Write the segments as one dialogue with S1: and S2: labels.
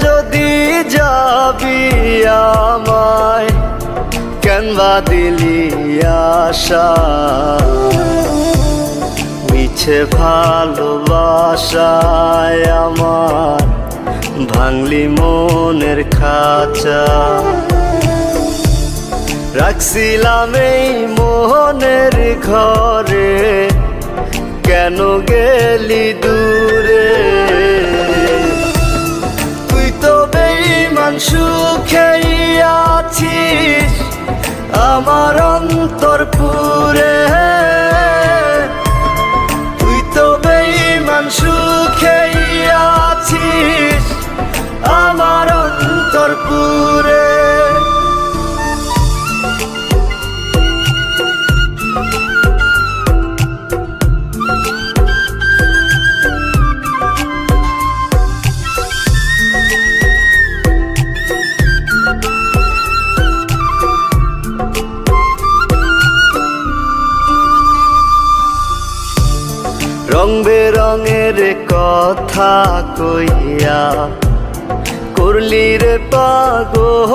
S1: যদি যাবি আমায় কেন বা দিলি আশা মিছে ভালোবাসায় আমার ভাঙলি মনের খাঁচা রাখছিলাম এই মোহনের ঘরে কেন গেলি দূরে তুই তো বেঈমান সুখেই আছিস আমার অন্তর পুরে তুই তো বেঈমান সুখেই আছিস আমার অন্তর পুরে রং বেরঙের কথা কইয়া করলি রে পাগল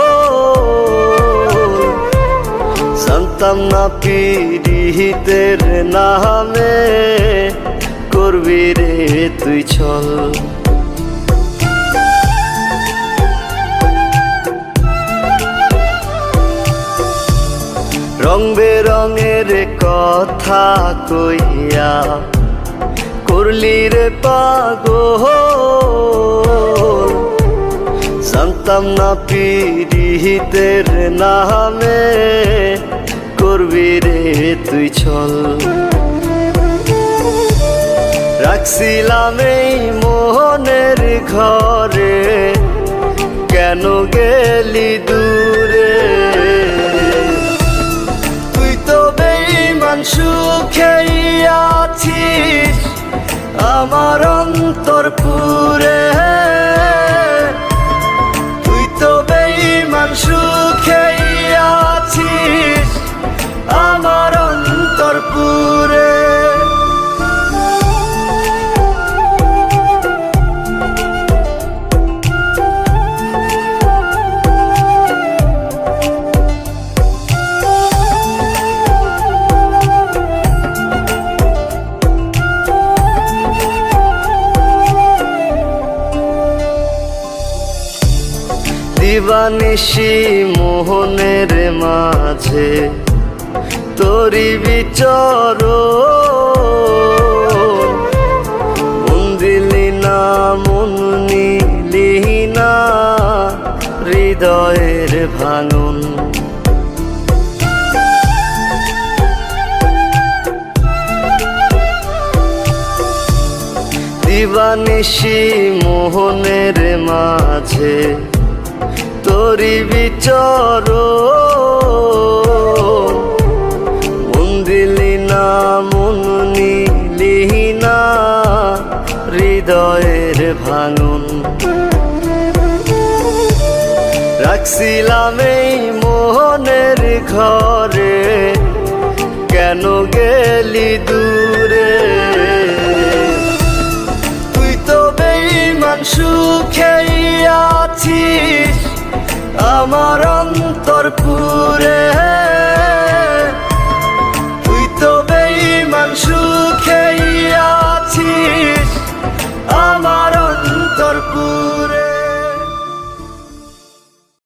S1: জানতাম না পিরিতের নামে করবি রে তুই ছল রং বেরঙের কথা কইয়া করলি রে পাগল জানতাম না পিরিতের নামে করবি রে তুই ছল রাখছিলাম এই মোহনের ঘরে কেন গেলি দূরে তুই তো বেঈমান সুখেই আছিস আমার অন্তর পুরে তুই তো বেঈমান সুখেই আছিস আমার অন্তর পুরে দিবানিশি মোহনের মাঝে তোরি বিচর মন দিলি না মন নিলি না হৃদয়ের ভাঙন দিবানিশি মোহনের মাঝে তোরি বিচর মন দিলি না মন নিলি না হৃদয়ের ভাঙন রাখছিলাম এই মোহনের ঘরে কেন গেলি দূরে তুই তো বেঈমান সুখেই আছিস আমার অন্তর পুরে